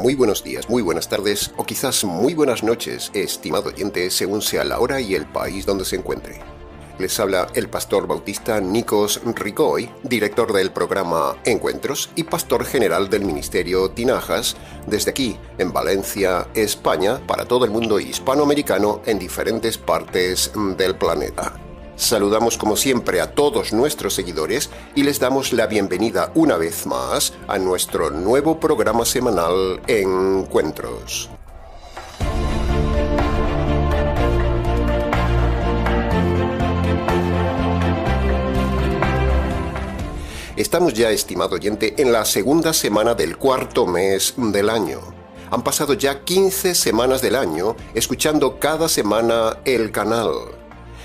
muy buenos días, muy buenas tardes o quizás muy buenas noches, estimado oyente, según sea la hora y el país donde se encuentre. Les habla el pastor bautista Nikos Ricoy, director del programa Encuentros y pastor general del ministerio Tinajas, desde aquí, en Valencia, España, para todo el mundo hispanoamericano en diferentes partes del planeta. Saludamos como siempre a todos nuestros seguidores y les damos la bienvenida una vez más a nuestro nuevo programa semanal Encuentros. Estamos ya, estimado oyente, en la segunda semana del cuarto mes del año. Han pasado ya 15 semanas del año escuchando cada semana el canal.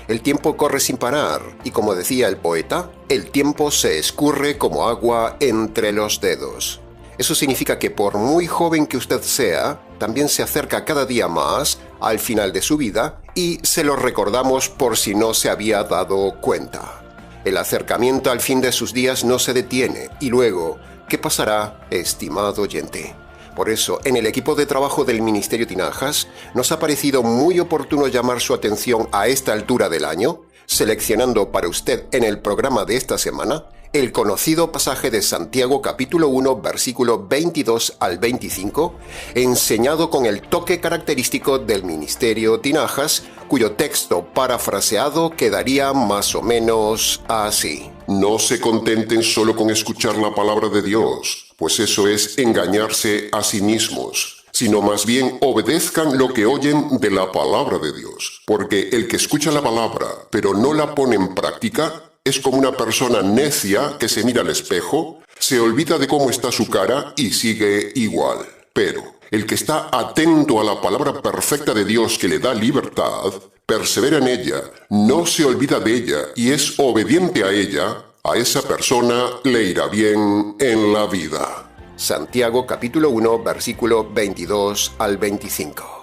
El tiempo corre sin parar y, como decía el poeta, el tiempo se escurre como agua entre los dedos. Eso significa que por muy joven que usted sea, también se acerca cada día más al final de su vida y se lo recordamos por si no se había dado cuenta. El acercamiento al fin de sus días no se detiene y luego, ¿qué pasará, estimado oyente? Por eso, en el equipo de trabajo del Ministerio Tinajas, nos ha parecido muy oportuno llamar su atención a esta altura del año, seleccionando para usted en el programa de esta semana el conocido pasaje de Santiago capítulo 1, versículo 22 al 25, enseñado con el toque característico del Ministerio Tinajas, cuyo texto parafraseado quedaría más o menos así. No se contenten solo con escuchar la palabra de Dios, pues eso es engañarse a sí mismos, sino más bien obedezcan lo que oyen de la palabra de Dios, porque el que escucha la palabra pero no la pone en práctica es como una persona necia que se mira al espejo, se olvida de cómo está su cara y sigue igual. Pero el que está atento a la palabra perfecta de Dios que le da libertad, persevera en ella, no se olvida de ella y es obediente a ella, a esa persona le irá bien en la vida. Santiago capítulo 1, versículo 22 al 25.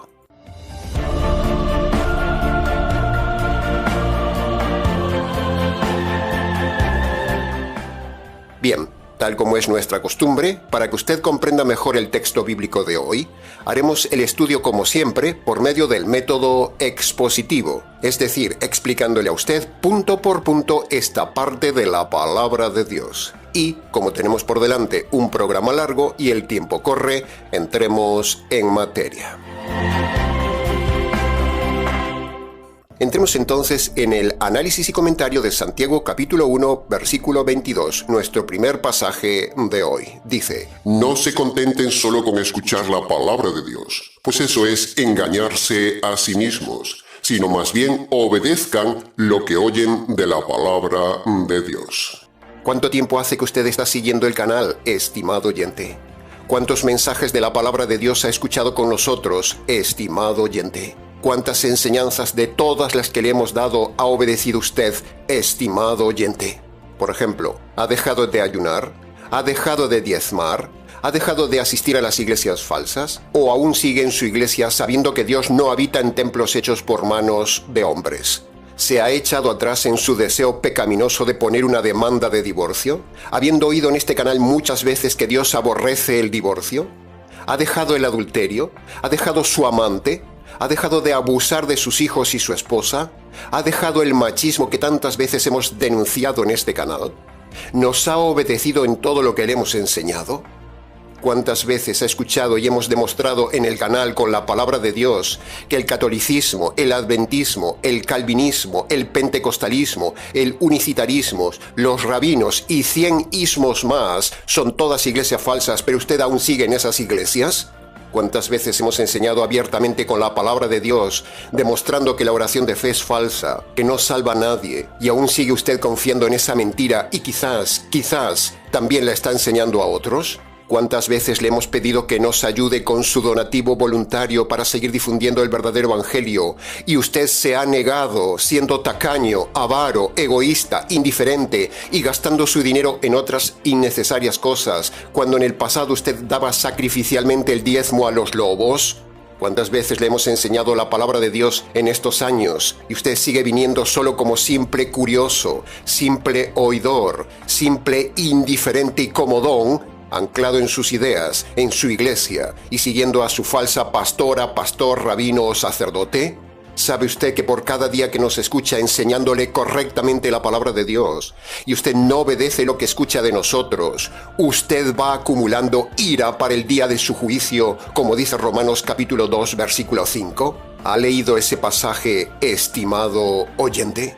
Bien, tal como es nuestra costumbre, para que usted comprenda mejor el texto bíblico de hoy, haremos el estudio como siempre por medio del método expositivo, es decir, explicándole a usted punto por punto esta parte de la palabra de Dios. Y, como tenemos por delante un programa largo y el tiempo corre, entremos en materia. Entremos entonces en el análisis y comentario de Santiago capítulo 1, versículo 22, nuestro primer pasaje de hoy. Dice: No se contenten solo con escuchar la palabra de Dios, pues eso es engañarse a sí mismos, sino más bien obedezcan lo que oyen de la palabra de Dios. ¿Cuánto tiempo hace que usted está siguiendo el canal, estimado oyente? ¿Cuántos mensajes de la palabra de Dios ha escuchado con nosotros, estimado oyente? ¿Cuántas enseñanzas de todas las que le hemos dado ha obedecido usted, estimado oyente? Por ejemplo, ¿ha dejado de ayunar? ¿Ha dejado de diezmar? ¿Ha dejado de asistir a las iglesias falsas? ¿O aún sigue en su iglesia sabiendo que Dios no habita en templos hechos por manos de hombres? ¿Se ha echado atrás en su deseo pecaminoso de poner una demanda de divorcio, habiendo oído en este canal muchas veces que Dios aborrece el divorcio? ¿Ha dejado el adulterio? ¿Ha dejado su amante? ¿Ha dejado de abusar de sus hijos y su esposa? ¿Ha dejado el machismo que tantas veces hemos denunciado en este canal? ¿Nos ha obedecido en todo lo que le hemos enseñado? ¿Cuántas veces ha escuchado y hemos demostrado en el canal con la palabra de Dios que el catolicismo, el adventismo, el calvinismo, el pentecostalismo, el unicitarismo, los rabinos y 100 ismos más son todas iglesias falsas, pero usted aún sigue en esas iglesias? ¿Cuántas veces hemos enseñado abiertamente con la palabra de Dios, demostrando que la oración de fe es falsa, que no salva a nadie, y aún sigue usted confiando en esa mentira y quizás, también la está enseñando a otros? ¿Cuántas veces le hemos pedido que nos ayude con su donativo voluntario para seguir difundiendo el verdadero evangelio? Y usted se ha negado, siendo tacaño, avaro, egoísta, indiferente y gastando su dinero en otras innecesarias cosas, cuando en el pasado usted daba sacrificialmente el diezmo a los lobos. ¿Cuántas veces le hemos enseñado la palabra de Dios en estos años y usted sigue viniendo solo como simple curioso, simple oidor, simple indiferente y comodón, anclado en sus ideas, en su iglesia, y siguiendo a su falsa pastora, pastor, rabino o sacerdote? ¿Sabe usted que por cada día que nos escucha enseñándole correctamente la palabra de Dios, y usted no obedece lo que escucha de nosotros, usted va acumulando ira para el día de su juicio, como dice Romanos capítulo 2, versículo 5? ¿Ha leído ese pasaje, estimado oyente?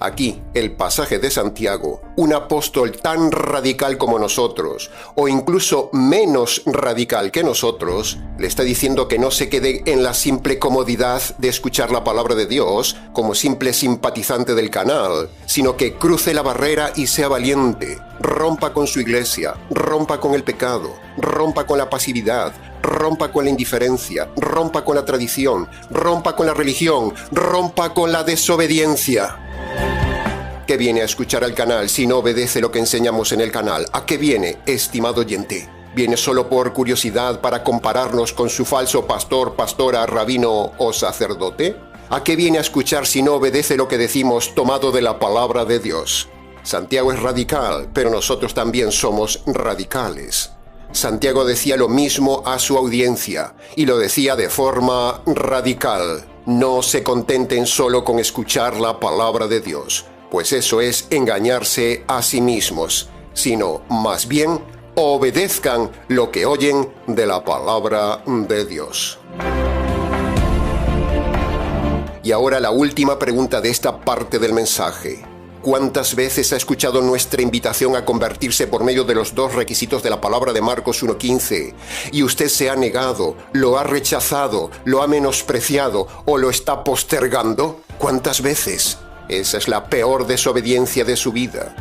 Aquí, el pasaje de Santiago, un apóstol tan radical como nosotros, o incluso menos radical que nosotros, le está diciendo que no se quede en la simple comodidad de escuchar la palabra de Dios como simple simpatizante del canal, sino que cruce la barrera y sea valiente, rompa con su iglesia, rompa con el pecado, rompa con la pasividad, rompa con la indiferencia, rompa con la tradición, rompa con la religión, rompa con la desobediencia. ¿Qué viene a escuchar al canal si no obedece lo que enseñamos en el canal? ¿A qué viene, estimado oyente? ¿Viene solo por curiosidad para compararnos con su falso pastor, pastora, rabino o sacerdote? ¿A qué viene a escuchar si no obedece lo que decimos tomado de la palabra de Dios? Santiago es radical, pero nosotros también somos radicales. Santiago decía lo mismo a su audiencia, y lo decía de forma radical. No se contenten solo con escuchar la palabra de Dios, pues eso es engañarse a sí mismos, sino más bien obedezcan lo que oyen de la palabra de Dios. Y ahora la última pregunta de esta parte del mensaje. ¿Cuántas veces ha escuchado nuestra invitación a convertirse por medio de los dos requisitos de la palabra de Marcos 1:15? Y usted se ha negado, lo ha rechazado, lo ha menospreciado o lo está postergando. ¿Cuántas veces? Esa es la peor desobediencia de su vida.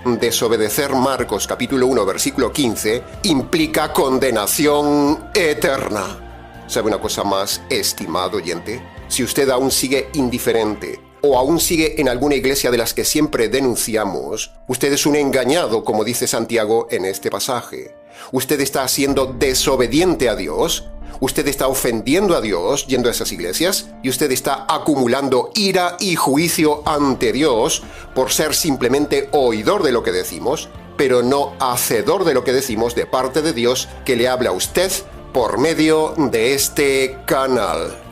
Desobedecer Marcos capítulo 1 versículo 15 implica condenación eterna. ¿Sabe una cosa más, estimado oyente? Si usted aún sigue indiferente o aún sigue en alguna iglesia de las que siempre denunciamos, usted es un engañado, como dice Santiago en este pasaje. Usted está siendo desobediente a Dios, usted está ofendiendo a Dios yendo a esas iglesias, y usted está acumulando ira y juicio ante Dios por ser simplemente oidor de lo que decimos, pero no hacedor de lo que decimos de parte de Dios que le habla a usted por medio de este canal.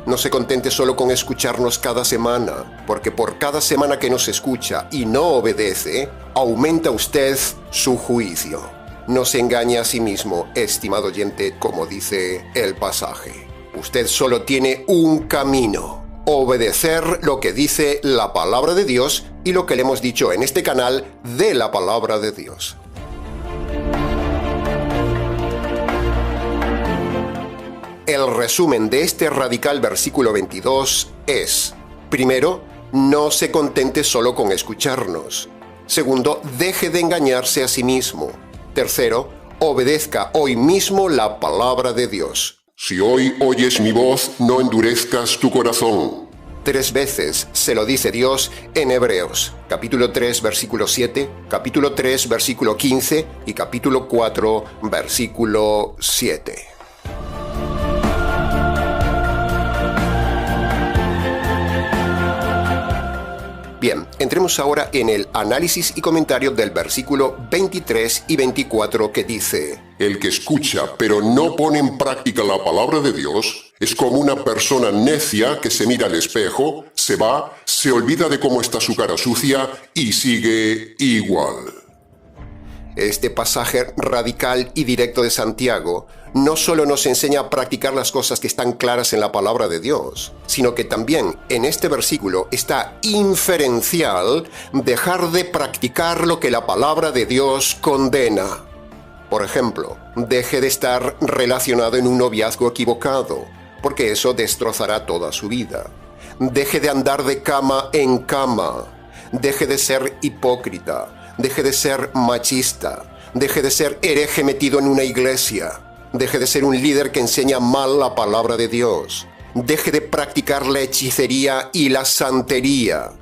No se contente solo con escucharnos cada semana, porque por cada semana que nos escucha y no obedece, aumenta usted su juicio. No se engañe a sí mismo, estimado oyente, como dice el pasaje. Usted solo tiene un camino: obedecer lo que dice la palabra de Dios y lo que le hemos dicho en este canal de la palabra de Dios. El resumen de este radical versículo 22 es: primero, no se contente solo con escucharnos. Segundo, deje de engañarse a sí mismo. Tercero, obedezca hoy mismo la palabra de Dios. Si hoy oyes mi voz, no endurezcas tu corazón. 3 veces se lo dice Dios en Hebreos, capítulo 3, versículo 7, capítulo 3, versículo 15 y capítulo 4, versículo 7. Bien, entremos ahora en el análisis y comentario del versículo 23 y 24 que dice: El que escucha pero no pone en práctica la palabra de Dios es como una persona necia que se mira al espejo, se va, se olvida de cómo está su cara sucia y sigue igual. Este pasaje radical y directo de Santiago no solo nos enseña a practicar las cosas que están claras en la palabra de Dios, sino que también en este versículo está inferencial dejar de practicar lo que la palabra de Dios condena. Por ejemplo, deje de estar relacionado en un noviazgo equivocado, porque eso destrozará toda su vida. Deje de andar de cama en cama. Deje de ser hipócrita. Deje de ser machista. Deje de ser hereje metido en una iglesia. Deje de ser un líder que enseña mal la palabra de Dios. Deje de practicar la hechicería y la santería.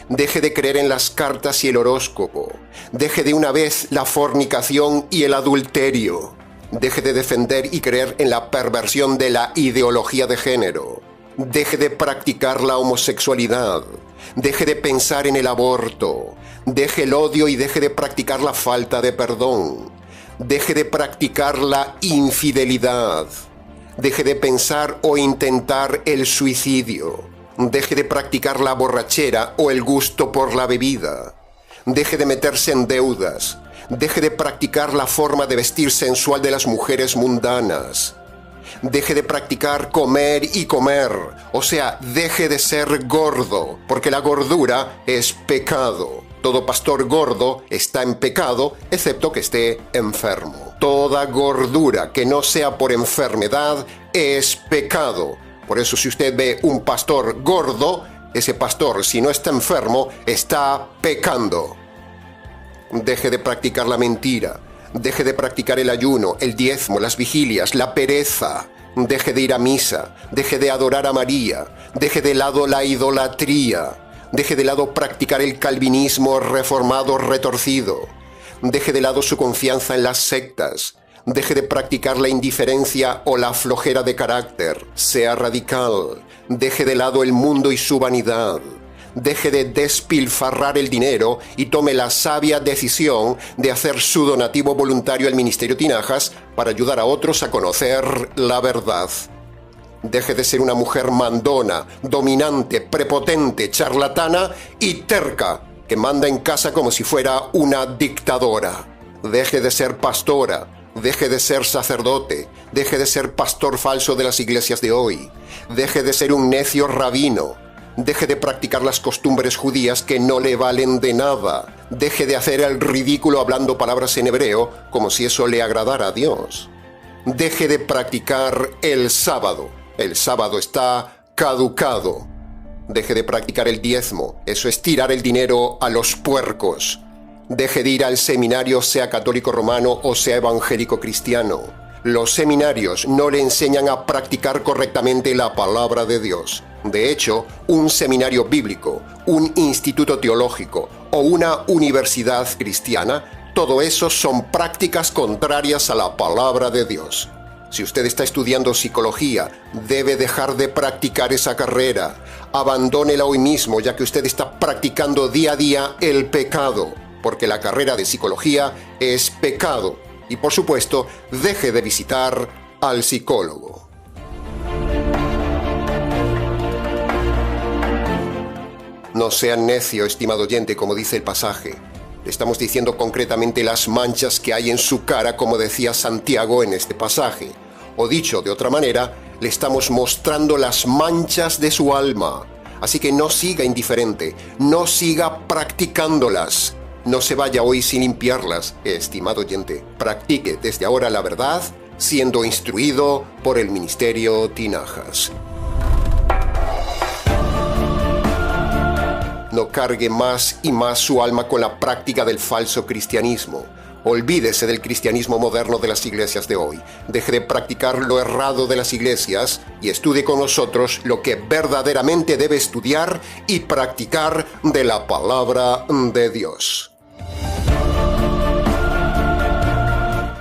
Deje de creer en las cartas y el horóscopo. Deje de una vez la fornicación y el adulterio. Deje de defender y creer en la perversión de la ideología de género. Deje de practicar la homosexualidad. Deje de pensar en el aborto. Deje el odio y deje de practicar la falta de perdón. Deje de practicar la infidelidad. Deje de pensar o intentar el suicidio. Deje de practicar la borrachera o el gusto por la bebida. Deje de meterse en deudas. Deje de practicar la forma de vestir sensual de las mujeres mundanas. Deje de practicar comer y comer, o sea, deje de ser gordo, porque la gordura es pecado. Todo pastor gordo está en pecado, excepto que esté enfermo. Toda gordura que no sea por enfermedad es pecado. Por eso si usted ve un pastor gordo, ese pastor, si no está enfermo, está pecando. Deje de practicar la mentira. Deje de practicar el ayuno, el diezmo, las vigilias, la pereza. Deje de ir a misa. Deje de adorar a María. Deje de lado la idolatría. Deje de lado practicar el calvinismo reformado retorcido. Deje de lado su confianza en las sectas. Deje de practicar la indiferencia o la flojera de carácter. Sea radical. Deje de lado el mundo y su vanidad. Deje de despilfarrar el dinero y tome la sabia decisión de hacer su donativo voluntario al Ministerio Tinajas para ayudar a otros a conocer la verdad. Deje de ser una mujer mandona, dominante, prepotente, charlatana y terca, que manda en casa como si fuera una dictadora. Deje de ser pastora, deje de ser sacerdote, deje de ser pastor falso de las iglesias de hoy. Deje de ser un necio rabino. Deje de practicar las costumbres judías que no le valen de nada. Deje de hacer el ridículo hablando palabras en hebreo como si eso le agradara a Dios. Deje de practicar el sábado. El sábado está caducado. Deje de practicar el diezmo. Eso es tirar el dinero a los puercos. Deje de ir al seminario, sea católico romano o sea evangélico cristiano. Los seminarios no le enseñan a practicar correctamente la palabra de Dios. De hecho, un seminario bíblico, un instituto teológico o una universidad cristiana, todo eso son prácticas contrarias a la palabra de Dios. Si usted está estudiando psicología, debe dejar de practicar esa carrera. Abandónela hoy mismo, ya que usted está practicando día a día el pecado, porque la carrera de psicología es pecado. Y por supuesto, deje de visitar al psicólogo. No sea necio, estimado oyente, como dice el pasaje. Le estamos diciendo concretamente las manchas que hay en su cara, como decía Santiago en este pasaje. O dicho de otra manera, le estamos mostrando las manchas de su alma. Así que no siga indiferente, no siga practicándolas. No se vaya hoy sin limpiarlas, estimado oyente. Practique desde ahora la verdad, siendo instruido por el Ministerio Tinajas. No cargue más y más su alma con la práctica del falso cristianismo. Olvídese del cristianismo moderno de las iglesias de hoy. Deje de practicar lo errado de las iglesias y estudie con nosotros lo que verdaderamente debe estudiar y practicar de la palabra de Dios.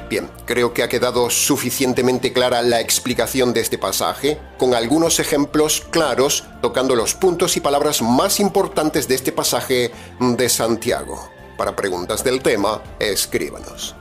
Bien, creo que ha quedado suficientemente clara la explicación de este pasaje, con algunos ejemplos claros tocando los puntos y palabras más importantes de este pasaje de Santiago. Para preguntas del tema, escríbanos.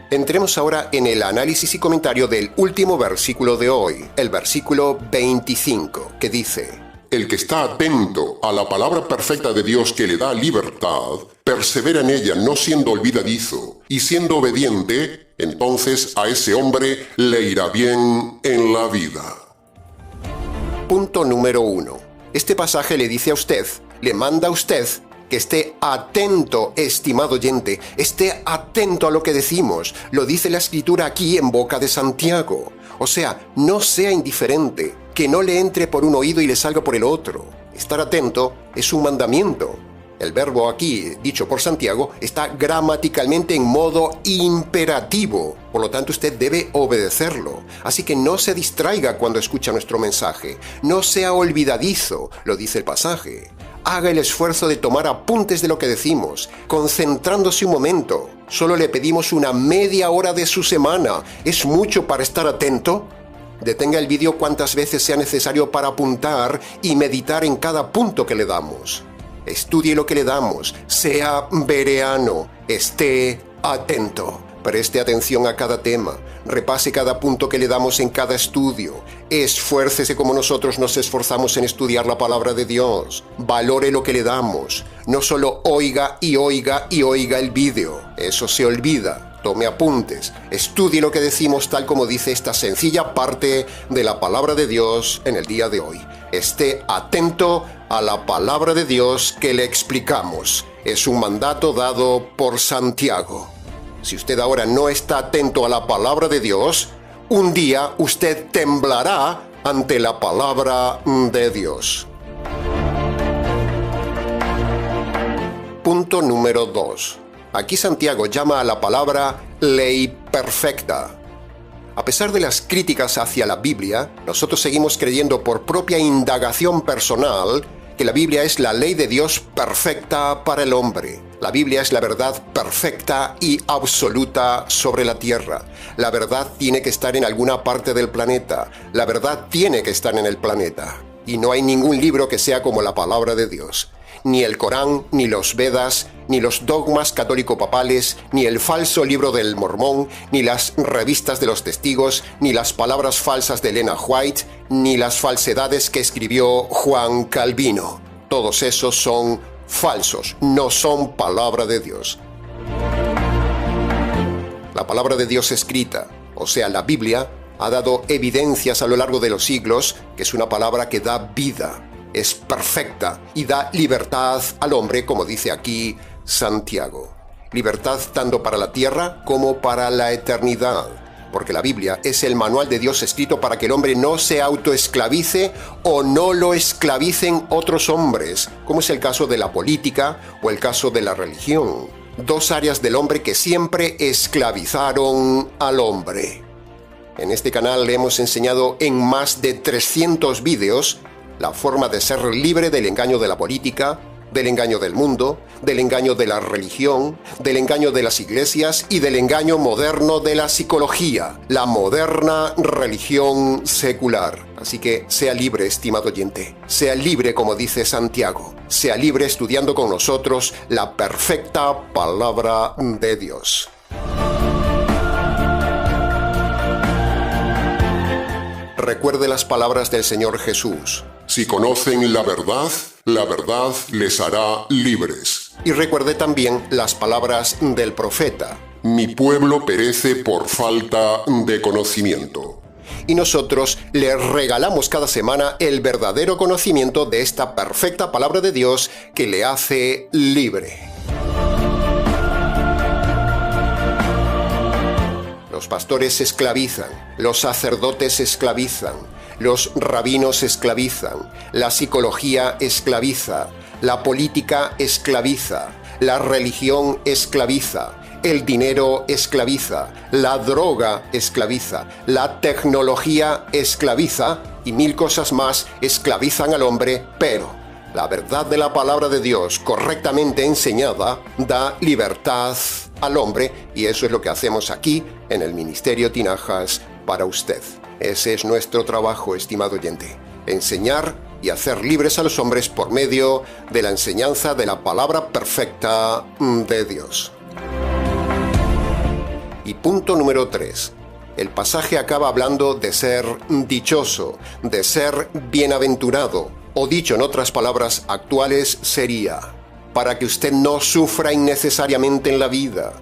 Entremos ahora en el análisis y comentario del último versículo de hoy, el versículo 25, que dice: El que está atento a la palabra perfecta de Dios que le da libertad, persevera en ella no siendo olvidadizo, y siendo obediente, entonces a ese hombre le irá bien en la vida. Punto número 1. Este pasaje le dice a usted, le manda a usted, que esté atento, estimado oyente, esté atento a lo que decimos. Lo dice la Escritura aquí en boca de Santiago. O sea, no sea indiferente, que no le entre por un oído y le salga por el otro. Estar atento es un mandamiento. El verbo aquí, dicho por Santiago, está gramaticalmente en modo imperativo. Por lo tanto, usted debe obedecerlo. Así que no se distraiga cuando escucha nuestro mensaje. No sea olvidadizo, lo dice el pasaje. Haga el esfuerzo de tomar apuntes de lo que decimos, concentrándose un momento. Solo le pedimos una media hora de su semana. ¿Es mucho para estar atento? Detenga el vídeo cuantas veces sea necesario para apuntar y meditar en cada punto que le damos. Estudie lo que le damos, sea bereano, esté atento. Preste atención a cada tema, repase cada punto que le damos en cada estudio, esfuércese como nosotros nos esforzamos en estudiar la palabra de Dios, valore lo que le damos, no solo oiga y oiga y oiga el vídeo, eso se olvida, tome apuntes, estudie lo que decimos tal como dice esta sencilla parte de la palabra de Dios en el día de hoy. Esté atento a la palabra de Dios que le explicamos, es un mandato dado por Santiago. Si usted ahora no está atento a la palabra de Dios, un día usted temblará ante la palabra de Dios. Punto número 2. Aquí Santiago llama a la palabra ley perfecta. A pesar de las críticas hacia la Biblia, nosotros seguimos creyendo por propia indagación personal que la Biblia es la ley de Dios perfecta para el hombre. La Biblia es la verdad perfecta y absoluta sobre la tierra. La verdad tiene que estar en alguna parte del planeta. La verdad tiene que estar en el planeta. Y no hay ningún libro que sea como la palabra de Dios. Ni el Corán, ni los Vedas, ni los dogmas católico-papales, ni el falso libro del Mormón, ni las revistas de los testigos, ni las palabras falsas de Elena White, ni las falsedades que escribió Juan Calvino. Todos esos son falsos, no son palabra de Dios. La palabra de Dios escrita, o sea, la Biblia, ha dado evidencias a lo largo de los siglos que es una palabra que da vida, es perfecta y da libertad al hombre, como dice aquí Santiago. Libertad tanto para la tierra como para la eternidad, porque la Biblia es el manual de Dios escrito para que el hombre no se autoesclavice o no lo esclavicen otros hombres, como es el caso de la política o el caso de la religión. Dos áreas del hombre que siempre esclavizaron al hombre. En este canal le hemos enseñado en más de 300 vídeos la forma de ser libre del engaño de la política, del engaño del mundo, del engaño de la religión, del engaño de las iglesias y del engaño moderno de la psicología, la moderna religión secular. Así que sea libre, estimado oyente, sea libre como dice Santiago, sea libre estudiando con nosotros la perfecta palabra de Dios. Recuerde las palabras del Señor Jesús. Si conocen la verdad les hará libres. Y recuerde también las palabras del profeta. Mi pueblo perece por falta de conocimiento. Y nosotros le regalamos cada semana el verdadero conocimiento de esta perfecta palabra de Dios que le hace libre. Los pastores se esclavizan, los sacerdotes se esclavizan, los rabinos esclavizan, la psicología esclaviza, la política esclaviza, la religión esclaviza, el dinero esclaviza, la droga esclaviza, la tecnología esclaviza y mil cosas más esclavizan al hombre, pero la verdad de la palabra de Dios correctamente enseñada da libertad al hombre y eso es lo que hacemos aquí en el Ministerio Tinajas para usted. Ese es nuestro trabajo, estimado oyente, enseñar y hacer libres a los hombres por medio de la enseñanza de la palabra perfecta de Dios. Y punto número 3. El pasaje acaba hablando de ser dichoso, de ser bienaventurado, o dicho en otras palabras actuales sería, para que usted no sufra innecesariamente en la vida,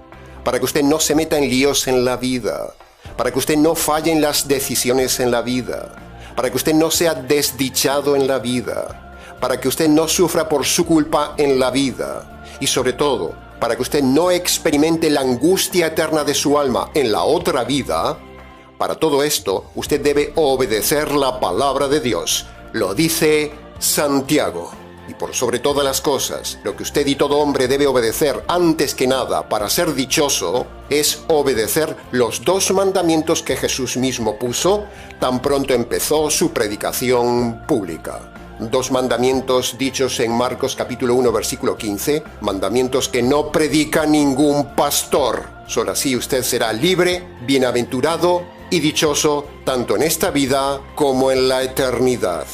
para que usted no se meta en líos en la vida, para que usted no falle en las decisiones en la vida, para que usted no sea desdichado en la vida, para que usted no sufra por su culpa en la vida y sobre todo, para que usted no experimente la angustia eterna de su alma en la otra vida. Para todo esto, usted debe obedecer la palabra de Dios. Lo dice Santiago. Y por sobre todas las cosas, lo que usted y todo hombre debe obedecer antes que nada para ser dichoso es obedecer los 2 mandamientos que Jesús mismo puso tan pronto empezó su predicación pública. 2 mandamientos dichos en Marcos capítulo 1 versículo 15, mandamientos que no predica ningún pastor. Solo así usted será libre, bienaventurado y dichoso tanto en esta vida como en la eternidad.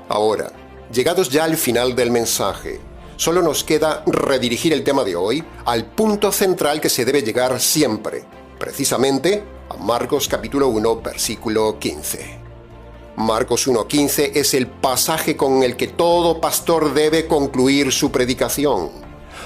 Ahora, llegados ya al final del mensaje, solo nos queda redirigir el tema de hoy al punto central que se debe llegar siempre, precisamente a Marcos capítulo 1, versículo 15. Marcos 1:15 es el pasaje con el que todo pastor debe concluir su predicación.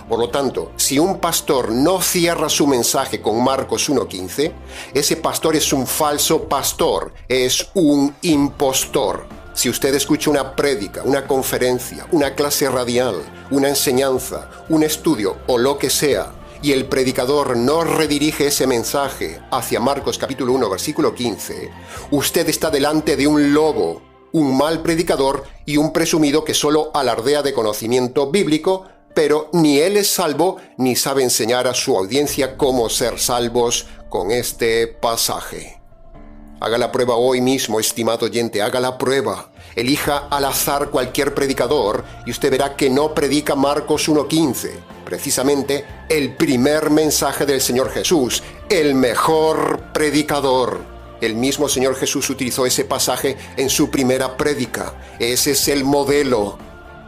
Por lo tanto, si un pastor no cierra su mensaje con Marcos 1:15, ese pastor es un falso pastor, es un impostor. Si usted escucha una prédica, una conferencia, una clase radial, una enseñanza, un estudio o lo que sea, y el predicador no redirige ese mensaje hacia Marcos capítulo 1, versículo 15, usted está delante de un lobo, un mal predicador y un presumido que solo alardea de conocimiento bíblico, pero ni él es salvo ni sabe enseñar a su audiencia cómo ser salvos con este pasaje. Haga la prueba hoy mismo, estimado oyente, haga la prueba. Elija al azar cualquier predicador y usted verá que no predica Marcos 1:15, precisamente el primer mensaje del Señor Jesús, el mejor predicador. El mismo Señor Jesús utilizó ese pasaje en su primera prédica. Ese es el modelo.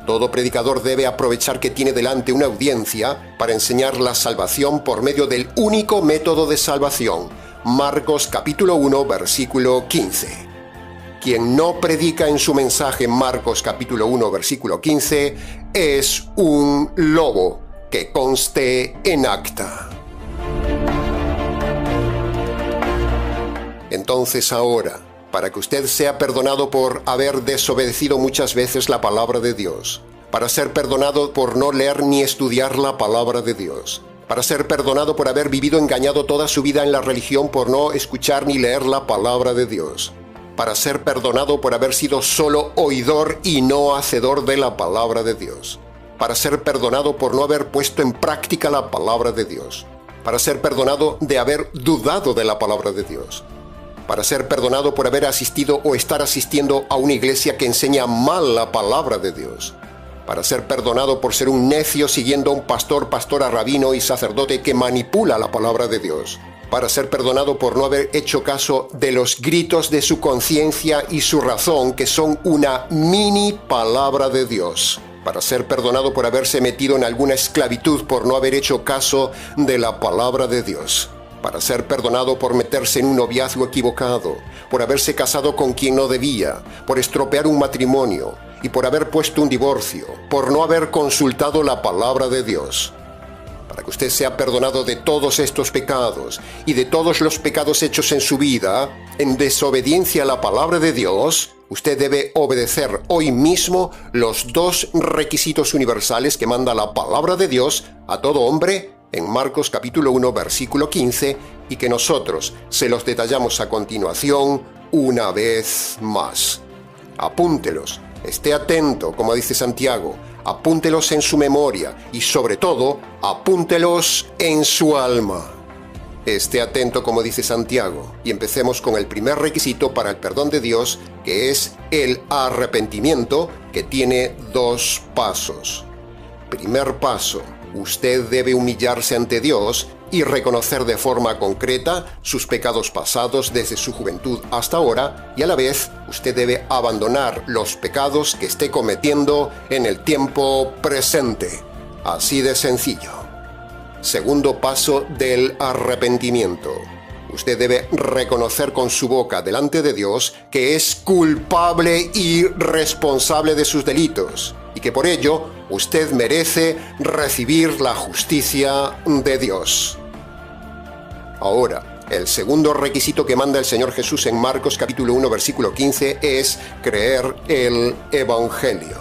Todo predicador debe aprovechar que tiene delante una audiencia para enseñar la salvación por medio del único método de salvación, Marcos capítulo 1, versículo 15. Quien no predica en su mensaje Marcos capítulo 1, versículo 15, es un lobo, que conste en acta. Entonces ahora, para que usted sea perdonado por haber desobedecido muchas veces la palabra de Dios, para ser perdonado por no leer ni estudiar la palabra de Dios, para ser perdonado por haber vivido engañado toda su vida en la religión por no escuchar ni leer la palabra de Dios, para ser perdonado por haber sido solo oidor y no hacedor de la palabra de Dios, para ser perdonado por no haber puesto en práctica la palabra de Dios, para ser perdonado de haber dudado de la palabra de Dios, para ser perdonado por haber asistido o estar asistiendo a una iglesia que enseña mal la palabra de Dios, para ser perdonado por ser un necio siguiendo a un pastor, pastora, rabino y sacerdote que manipula la palabra de Dios, para ser perdonado por no haber hecho caso de los gritos de su conciencia y su razón, que son una mini palabra de Dios, para ser perdonado por haberse metido en alguna esclavitud por no haber hecho caso de la palabra de Dios, para ser perdonado por meterse en un noviazgo equivocado, por haberse casado con quien no debía, por estropear un matrimonio y por haber puesto un divorcio, por no haber consultado la palabra de Dios. Para que usted sea perdonado de todos estos pecados y de todos los pecados hechos en su vida, en desobediencia a la palabra de Dios, usted debe obedecer hoy mismo los dos requisitos universales que manda la palabra de Dios a todo hombre en Marcos capítulo 1, versículo 15, y que nosotros se los detallamos a continuación una vez más. Apúntelos, esté atento, como dice Santiago, apúntelos en su memoria y sobre todo, apúntelos en su alma. Esté atento, como dice Santiago, y empecemos con el primer requisito para el perdón de Dios, que es el arrepentimiento, que tiene dos pasos. Primer paso, usted debe humillarse ante Dios y reconocer de forma concreta sus pecados pasados desde su juventud hasta ahora, y a la vez usted debe abandonar los pecados que esté cometiendo en el tiempo presente. Así de sencillo. Segundo paso del arrepentimiento. Usted debe reconocer con su boca delante de Dios que es culpable y responsable de sus delitos, y que por ello usted merece recibir la justicia de Dios. Ahora, el segundo requisito que manda el Señor Jesús en Marcos capítulo 1, versículo 15 es creer el Evangelio.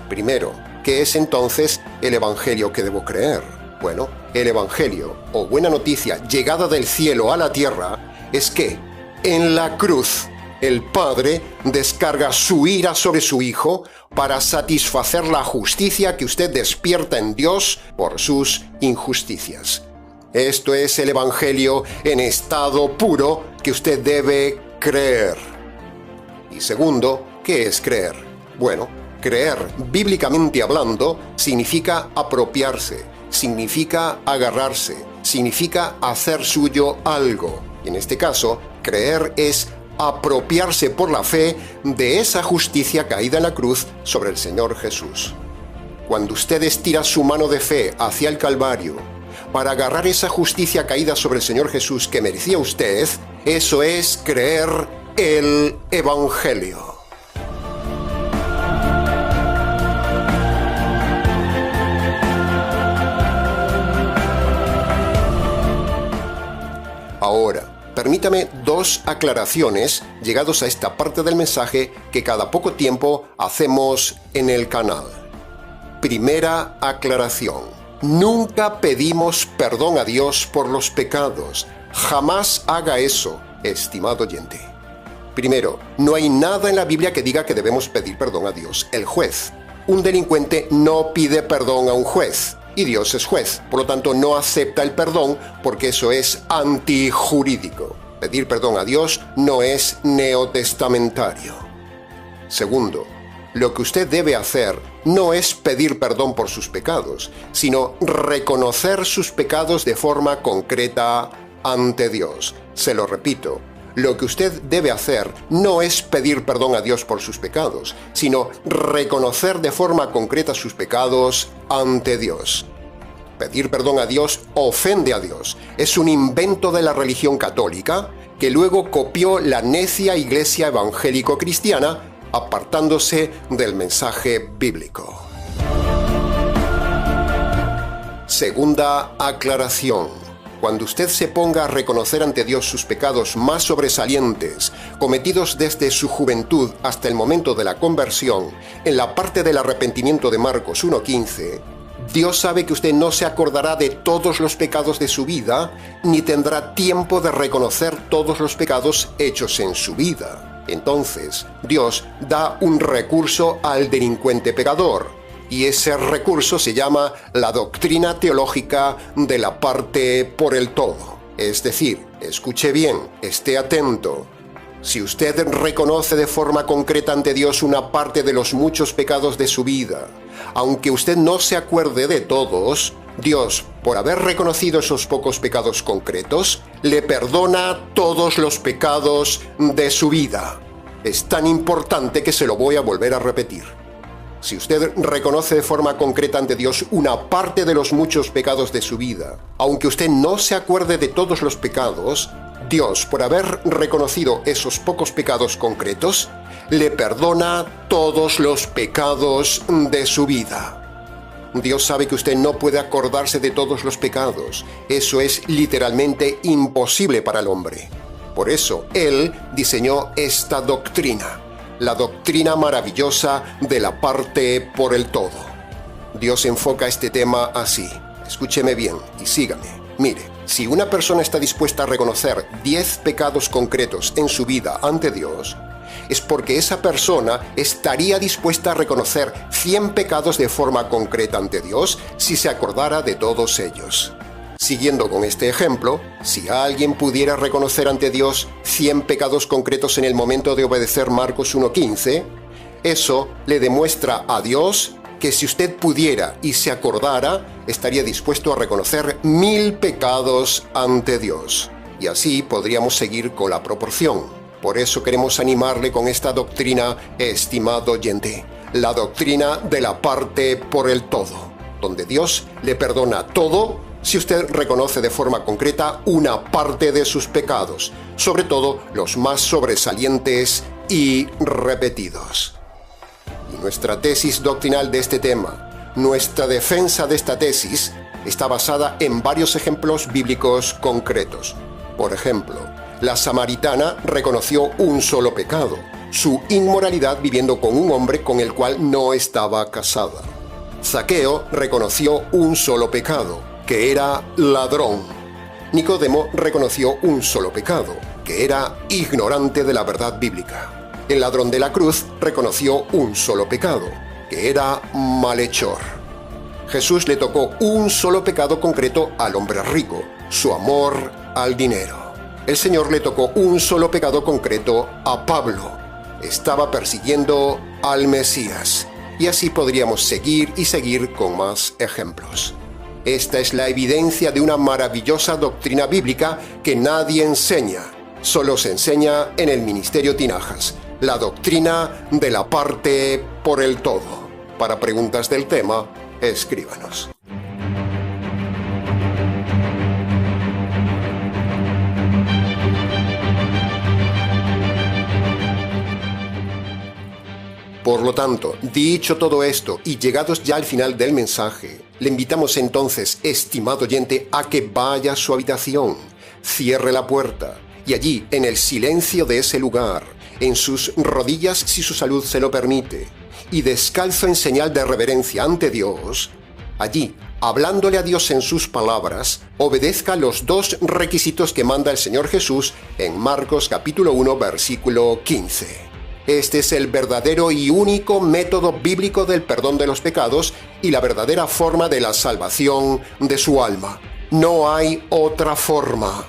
Primero, ¿qué es entonces el Evangelio que debo creer? Bueno, el Evangelio, o buena noticia llegada del cielo a la tierra, es que en la cruz el Padre descarga su ira sobre su Hijo para satisfacer la justicia que usted despierta en Dios por sus injusticias. Esto es el Evangelio en estado puro que usted debe creer. Y segundo, ¿qué es creer? Bueno, creer, bíblicamente hablando, significa apropiarse, significa agarrarse, significa hacer suyo algo. En este caso, creer es apropiarse por la fe de esa justicia caída en la cruz sobre el Señor Jesús. Cuando usted estira su mano de fe hacia el Calvario para agarrar esa justicia caída sobre el Señor Jesús que merecía usted, eso es creer el Evangelio. Ahora, permítame dos aclaraciones llegados a esta parte del mensaje que cada poco tiempo hacemos en el canal. Primera aclaración. Nunca pedimos perdón a Dios por los pecados. Jamás haga eso, estimado oyente. Primero, no hay nada en la Biblia que diga que debemos pedir perdón a Dios, el juez. Un delincuente no pide perdón a un juez. Y Dios es juez, por lo tanto no acepta el perdón porque eso es antijurídico. Pedir perdón a Dios no es neotestamentario. Segundo, lo que usted debe hacer no es pedir perdón por sus pecados, sino reconocer sus pecados de forma concreta ante Dios. Se lo repito, lo que usted debe hacer no es pedir perdón a Dios por sus pecados, sino reconocer de forma concreta sus pecados ante Dios. Pedir perdón a Dios ofende a Dios. Es un invento de la religión católica que luego copió la necia iglesia evangélico-cristiana, apartándose del mensaje bíblico. Segunda aclaración. Cuando usted se ponga a reconocer ante Dios sus pecados más sobresalientes, cometidos desde su juventud hasta el momento de la conversión, en la parte del arrepentimiento de Marcos 1:15, Dios sabe que usted no se acordará de todos los pecados de su vida, ni tendrá tiempo de reconocer todos los pecados hechos en su vida. Entonces, Dios da un recurso al delincuente pecador, y ese recurso se llama la doctrina teológica de la parte por el todo. Es decir, escuche bien, esté atento. Si usted reconoce de forma concreta ante Dios una parte de los muchos pecados de su vida, aunque usted no se acuerde de todos, Dios, por haber reconocido esos pocos pecados concretos, le perdona todos los pecados de su vida. Es tan importante que se lo voy a volver a repetir. Si usted reconoce de forma concreta ante Dios una parte de los muchos pecados de su vida, aunque usted no se acuerde de todos los pecados, Dios, por haber reconocido esos pocos pecados concretos, le perdona todos los pecados de su vida. Dios sabe que usted no puede acordarse de todos los pecados. Eso es literalmente imposible para el hombre. Por eso, Él diseñó esta doctrina. La doctrina maravillosa de la parte por el todo. Dios enfoca este tema así. Escúcheme bien y sígame. Mire, si una persona está dispuesta a reconocer 10 pecados concretos en su vida ante Dios, es porque esa persona estaría dispuesta a reconocer 100 pecados de forma concreta ante Dios si se acordara de todos ellos. Siguiendo con este ejemplo, si alguien pudiera reconocer ante Dios 100 pecados concretos en el momento de obedecer Marcos 1:15, eso le demuestra a Dios que si usted pudiera y se acordara, estaría dispuesto a reconocer 1000 pecados ante Dios. Y así podríamos seguir con la proporción. Por eso queremos animarle con esta doctrina, estimado oyente, la doctrina de la parte por el todo, donde Dios le perdona todo si usted reconoce de forma concreta una parte de sus pecados, sobre todo los más sobresalientes y repetidos. Y nuestra tesis doctrinal de este tema, nuestra defensa de esta tesis, está basada en varios ejemplos bíblicos concretos. Por ejemplo, la samaritana reconoció un solo pecado, su inmoralidad viviendo con un hombre con el cual no estaba casada. Zaqueo reconoció un solo pecado, que era ladrón. Nicodemo reconoció un solo pecado, que era ignorante de la verdad bíblica. El ladrón de la cruz reconoció un solo pecado, que era malhechor. Jesús le tocó un solo pecado concreto al hombre rico, su amor al dinero. El Señor le tocó un solo pecado concreto a Pablo. Estaba persiguiendo al Mesías. Y así podríamos seguir y seguir con más ejemplos. Esta es la evidencia de una maravillosa doctrina bíblica que nadie enseña. Solo se enseña en el Ministerio Tinajas, la doctrina de la parte por el todo. Para preguntas del tema, escríbanos. Por lo tanto, dicho todo esto y llegados ya al final del mensaje, le invitamos entonces, estimado oyente, a que vaya a su habitación, cierre la puerta y allí, en el silencio de ese lugar, en sus rodillas si su salud se lo permite, y descalzo en señal de reverencia ante Dios, allí, hablándole a Dios en sus palabras, obedezca los dos requisitos que manda el Señor Jesús en Marcos capítulo 1, versículo 15. Este es el verdadero y único método bíblico del perdón de los pecados y la verdadera forma de la salvación de su alma. No hay otra forma.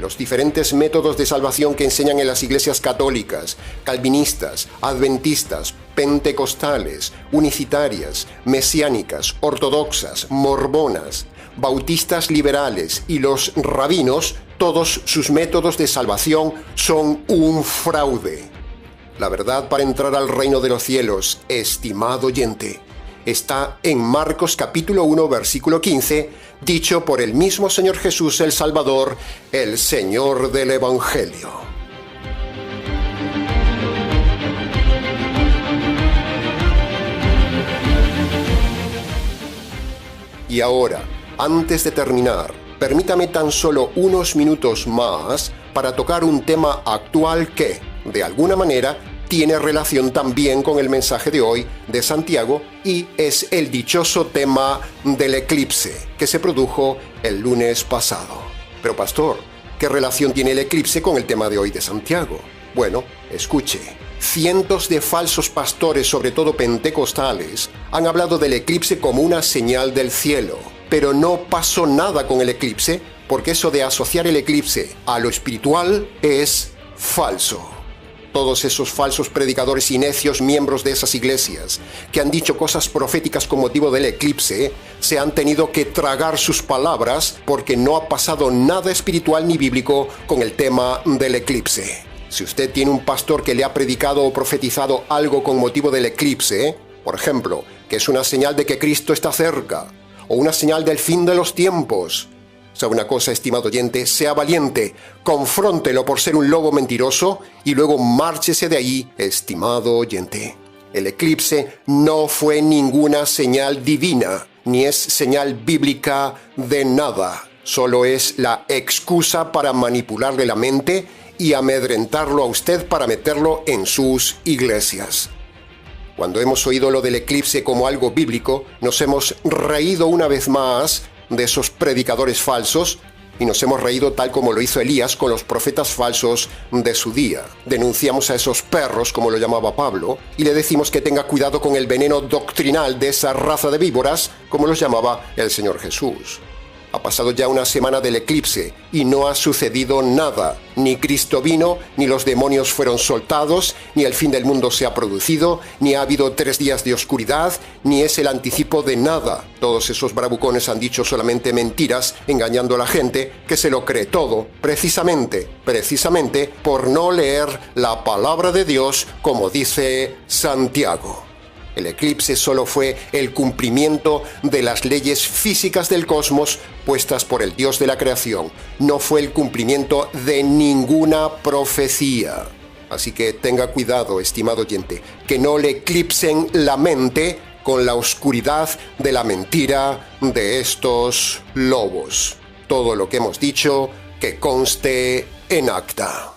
Los diferentes métodos de salvación que enseñan en las iglesias católicas, calvinistas, adventistas, pentecostales, unicitarias, mesiánicas, ortodoxas, mormonas, bautistas liberales y los rabinos, todos sus métodos de salvación son un fraude. La verdad para entrar al reino de los cielos, estimado oyente, está en Marcos capítulo 1, versículo 15, dicho por el mismo Señor Jesús el Salvador, el Señor del Evangelio. Y ahora, antes de terminar, permítame tan solo unos minutos más para tocar un tema actual que, de alguna manera, tiene relación también con el mensaje de hoy de Santiago y es el dichoso tema del eclipse que se produjo el lunes pasado. Pero pastor, ¿qué relación tiene el eclipse con el tema de hoy de Santiago? Bueno, escuche. Cientos de falsos pastores, sobre todo pentecostales, han hablado del eclipse como una señal del cielo, pero no pasó nada con el eclipse porque eso de asociar el eclipse a lo espiritual es falso. Todos esos falsos predicadores y necios miembros de esas iglesias que han dicho cosas proféticas con motivo del eclipse se han tenido que tragar sus palabras porque no ha pasado nada espiritual ni bíblico con el tema del eclipse. Si usted tiene un pastor que le ha predicado o profetizado algo con motivo del eclipse, por ejemplo, que es una señal de que Cristo está cerca o una señal del fin de los tiempos, ¿sabe una cosa, estimado oyente? Sea valiente, confróntelo por ser un lobo mentiroso y luego márchese de ahí, estimado oyente. El eclipse no fue ninguna señal divina, ni es señal bíblica de nada. Solo es la excusa para manipularle la mente y amedrentarlo a usted para meterlo en sus iglesias. Cuando hemos oído lo del eclipse como algo bíblico, nos hemos reído una vez más de esos predicadores falsos y nos hemos reído tal como lo hizo Elías con los profetas falsos de su día. Denunciamos a esos perros, como lo llamaba Pablo, y le decimos que tenga cuidado con el veneno doctrinal de esa raza de víboras, como los llamaba el Señor Jesús. Ha pasado ya una semana del eclipse y no ha sucedido nada. Ni Cristo vino, ni los demonios fueron soltados, ni el fin del mundo se ha producido, ni ha habido 3 días de oscuridad, ni es el anticipo de nada. Todos esos bravucones han dicho solamente mentiras, engañando a la gente que se lo cree todo, precisamente por no leer la palabra de Dios como dice Santiago. El eclipse solo fue el cumplimiento de las leyes físicas del cosmos puestas por el Dios de la creación. No fue el cumplimiento de ninguna profecía. Así que tenga cuidado, estimado oyente, que no le eclipsen la mente con la oscuridad de la mentira de estos lobos. Todo lo que hemos dicho, que conste en acta.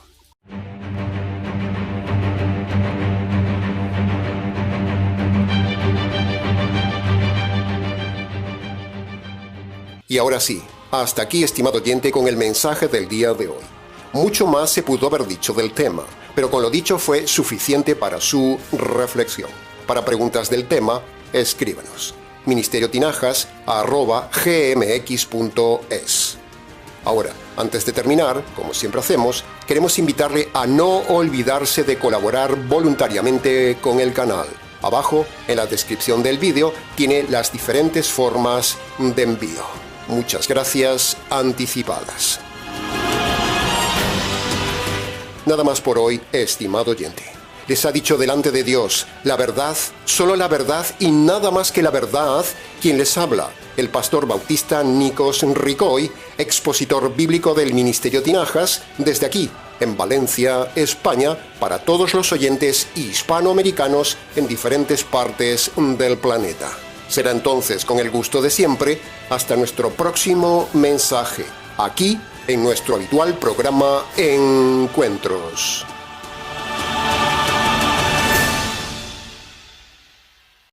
Y ahora sí, hasta aquí, estimado oyente, con el mensaje del día de hoy. Mucho más se pudo haber dicho del tema, pero con lo dicho fue suficiente para su reflexión. Para preguntas del tema, escríbanos. ministeriotinajas@gmx.es. Ahora, antes de terminar, como siempre hacemos, queremos invitarle a no olvidarse de colaborar voluntariamente con el canal. Abajo, en la descripción del vídeo, tiene las diferentes formas de envío. Muchas gracias anticipadas. Nada más por hoy, estimado oyente. Les ha dicho delante de Dios la verdad, solo la verdad y nada más que la verdad, quien les habla, el pastor bautista Nikos Ricoy, expositor bíblico del Ministerio Tinajas, desde aquí, en Valencia, España, para todos los oyentes hispanoamericanos en diferentes partes del planeta. Será entonces, con el gusto de siempre, hasta nuestro próximo mensaje, aquí en nuestro habitual programa Encuentros.